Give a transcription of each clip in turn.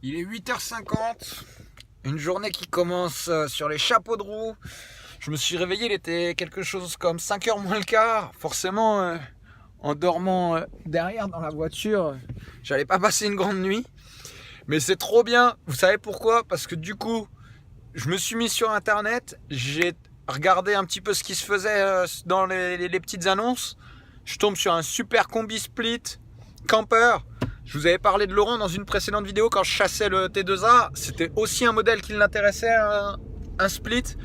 Il est 8h50, une journée qui commence sur les chapeaux de roue. Je me suis réveillé, il était quelque chose comme 5h moins le quart. Forcément, en dormant derrière dans la voiture, j'allais pas passer une grande nuit. Mais c'est trop bien, vous savez pourquoi? Parce que du coup, je me suis mis sur internet, j'ai regardé un petit peu ce qui se faisait dans les petites annonces. Je tombe sur un super combi split camper. Je vous avais parlé de Laurent dans une précédente vidéo quand je chassais le T2A. C'était aussi un modèle qui l'intéressait, un split.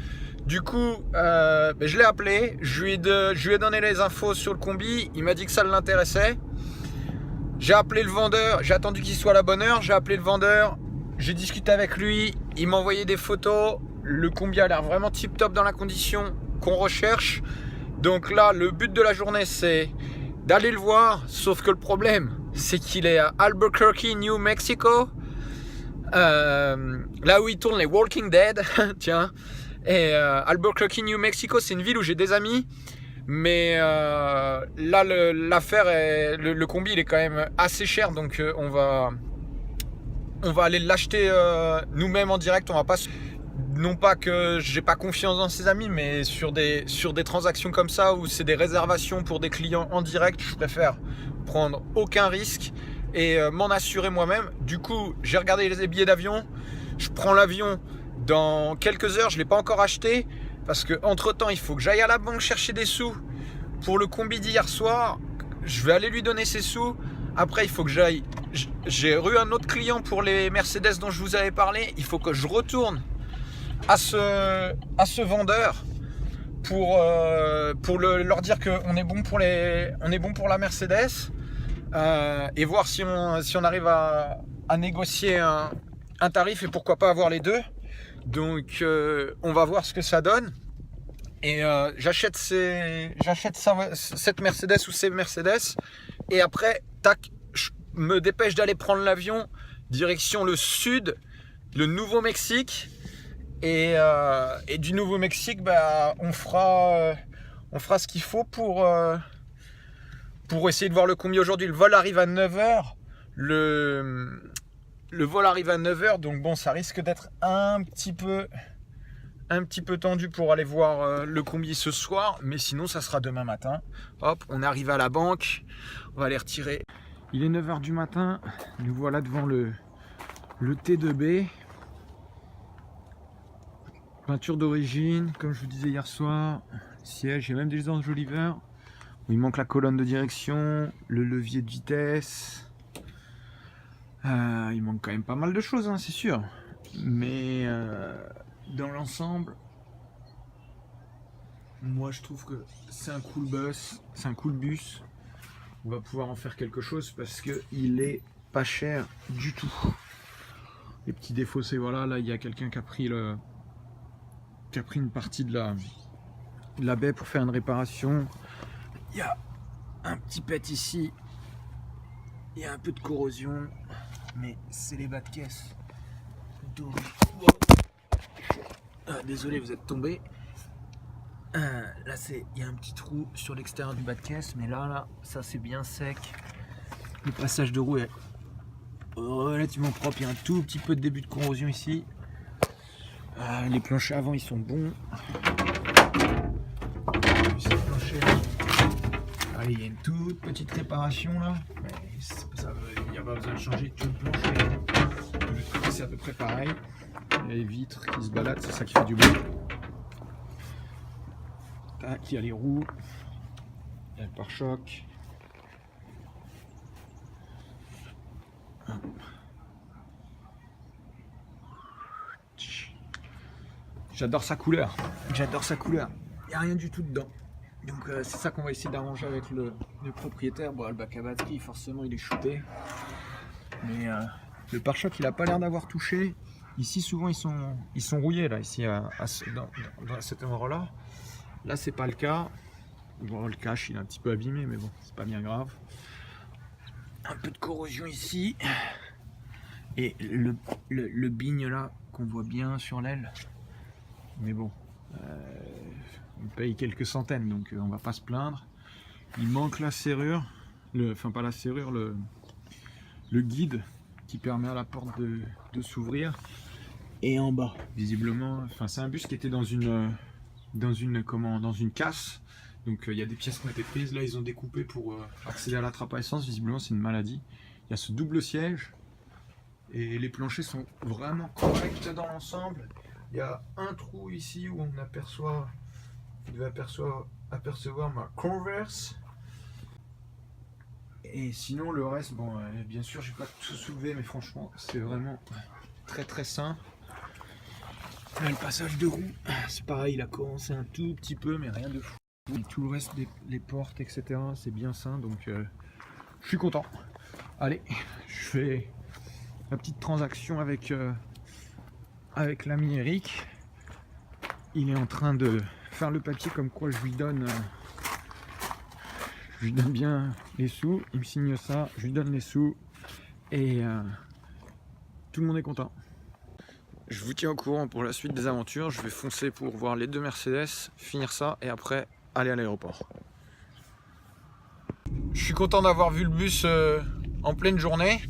Du coup, je l'ai appelé, je lui ai donné les infos sur le combi. Il m'a dit que ça l'intéressait. J'ai appelé le vendeur, j'ai attendu qu'il soit à la bonne heure. J'ai appelé le vendeur, j'ai discuté avec lui. Il m'a envoyé des photos. Le combi a l'air vraiment tip top dans la condition qu'on recherche. Donc là, le but de la journée, c'est d'aller le voir. Sauf que le problème, c'est qu'il est à Albuquerque, New Mexico. Là où il tourne les Walking Dead. Tiens. Et Albuquerque, New Mexico, c'est une ville où j'ai des amis. Mais là, l'affaire est. Le combi, il est quand même assez cher. Donc on va aller l'acheter nous-mêmes en direct. On va pas. Non pas que j'ai pas confiance dans ses amis, mais sur des transactions comme ça où c'est des réservations pour des clients en direct, je préfère prendre aucun risque et m'en assurer moi-même. Du coup, j'ai regardé les billets d'avion. Je prends l'avion dans quelques heures. Je l'ai pas encore acheté parce que entre temps, il faut que j'aille à la banque chercher des sous pour le combi d'hier soir. Je vais aller lui donner ses sous. Après, il faut que j'aille. J'ai eu un autre client pour les Mercedes dont je vous avais parlé. Il faut que je retourne à ce vendeur pour leur dire qu'on est bon pour la Mercedes et voir si on arrive à négocier un tarif et pourquoi pas avoir les deux. Donc on va voir ce que ça donne. Et j'achète cette Mercedes ou ces Mercedes et après tac, je me dépêche d'aller prendre l'avion direction le sud, le Nouveau-Mexique. Et du Nouveau-Mexique, on fera ce qu'il faut pour essayer de voir le combi aujourd'hui. Le vol arrive à 9h. Le vol arrive à 9h, donc bon, ça risque d'être un petit peu tendu pour aller voir le combi ce soir, mais sinon ça sera demain matin. Hop, on arrive à la banque, on va aller retirer. Il est 9h du matin, nous voilà devant le T2B. Peinture d'origine, comme je vous disais hier soir, siège, il y a même des enjoliveurs. Il manque la colonne de direction, le levier de vitesse. Il manque quand même pas mal de choses, hein, c'est sûr. Mais dans l'ensemble, moi je trouve que c'est un cool bus, On va pouvoir en faire quelque chose parce qu'il est pas cher du tout. Les petits défauts, c'est voilà, là il y a quelqu'un qui a pris une partie de la baie pour faire une réparation. Il y a un petit pet ici, il y a un peu de corrosion, mais c'est les bas de caisse. Désolé, vous êtes tombé. Là, il y a un petit trou sur l'extérieur du bas de caisse, mais là, ça c'est bien sec. Le passage de roue est relativement propre. Il y a un tout petit peu de début de corrosion ici. Les planchers avant, ils sont bons. Allez, il y a une toute petite réparation là, mais il n'y a pas besoin de changer tout le plancher. De l'autre côté, c'est à peu près pareil. Il y a les vitres qui se baladent, c'est ça qui fait du bruit. Tac, il y a les roues, il y a le pare-choc. J'adore sa couleur. Il n'y a rien du tout dedans. Donc c'est ça qu'on va essayer d'arranger avec le propriétaire. Bon, le bac à batterie, forcément, il est shooté. Mais le pare-choc, il a pas l'air d'avoir touché. Ici, souvent, ils sont rouillés, là, ici, dans cet endroit-là. Là, c'est pas le cas. Bon, le cache, il est un petit peu abîmé, mais bon, c'est pas bien grave. Un peu de corrosion ici. Et le bigne, là, qu'on voit bien sur l'aile. Mais bon, on paye quelques centaines, donc on va pas se plaindre. Il manque la serrure, enfin pas la serrure, le guide qui permet à la porte de s'ouvrir. Et en bas, visiblement, enfin c'est un bus qui était dans une casse. Donc il y a des pièces qui ont été prises. Là ils ont découpé pour accéder à la trappe à essence. Visiblement c'est une maladie. Il y a ce double siège. Et les planchers sont vraiment corrects dans l'ensemble. Il y a un trou ici où on aperçoit, vous devez apercevoir ma Converse. Et sinon le reste, bon, bien sûr j'ai pas tout soulevé, mais franchement c'est vraiment très sain. Là, le passage de roue, c'est pareil, il a commencé un tout petit peu, mais rien de fou. Et tout le reste, les portes, etc., c'est bien sain, donc je suis content. Allez, je fais la petite transaction avec l'ami Eric. Il est en train de faire le papier comme quoi je lui donne bien les sous. Il me signe ça, je lui donne les sous et tout le monde est content. Je vous tiens au courant pour la suite des aventures. Je vais foncer pour voir les deux Mercedes, finir ça et après aller à l'aéroport. Je suis content d'avoir vu le bus en pleine journée.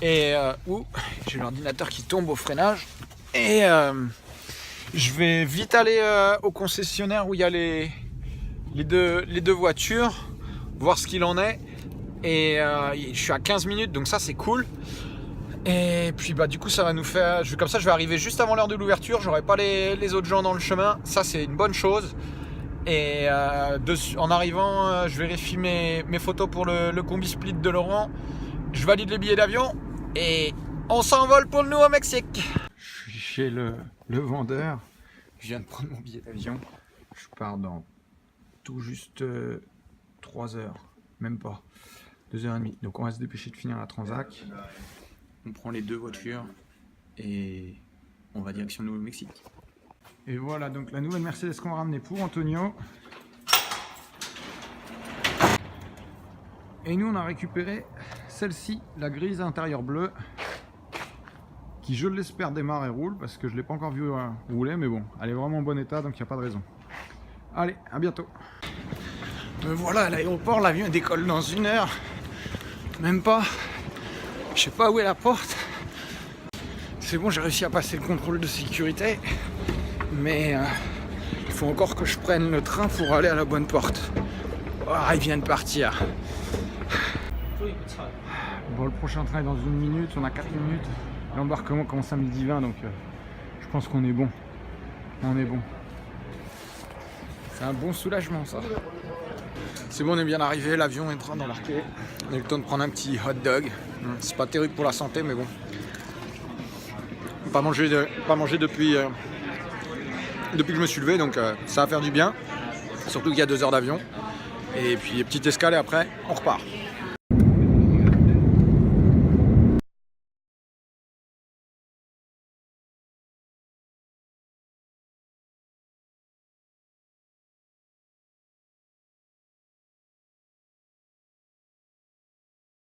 Et j'ai l'ordinateur qui tombe au freinage. Et je vais vite aller au concessionnaire où il y a les deux voitures, voir ce qu'il en est. Et je suis à 15 minutes, donc ça c'est cool. Et puis bah du coup ça va nous faire, comme ça je vais arriver juste avant l'heure de l'ouverture, j'aurai pas les autres gens dans le chemin, ça c'est une bonne chose. Et en arrivant je vérifie mes photos pour le combi split de Laurent, je valide les billets d'avion et on s'envole pour le Nouveau-Mexique. Je suis chez le vendeur, je viens de prendre mon billet d'avion, je pars dans tout juste 3 heures, même pas, 2h30, donc on va se dépêcher de finir la transac. On prend les deux voitures et on va direction Nouveau-Mexique. Et voilà donc la nouvelle Mercedes qu'on va ramener pour Antonio. Et nous on a récupéré celle-ci, la grise à intérieur bleu, qui je l'espère démarre et roule parce que je ne l'ai pas encore vu rouler, mais bon, elle est vraiment en bon état donc il n'y a pas de raison. Allez, à bientôt. Me voilà à l'aéroport, l'avion décolle dans 1 heure, même pas. Je sais pas où est la porte. C'est bon, j'ai réussi à passer le contrôle de sécurité. Mais il faut encore que je prenne le train pour aller à la bonne porte. Oh, il vient de partir. Bon, le prochain train est dans 1 minute, on a 4 minutes. L'embarquement commence à 12h20, donc je pense qu'on est bon. On est bon. C'est un bon soulagement ça. C'est bon, on est bien arrivé, l'avion est en train d'embarquer. On a eu le temps de prendre un petit hot dog. C'est pas terrible pour la santé, mais bon. Pas mangé depuis que je me suis levé, donc ça va faire du bien. Surtout qu'il y a 2 heures d'avion. Et puis petite escale et après, on repart.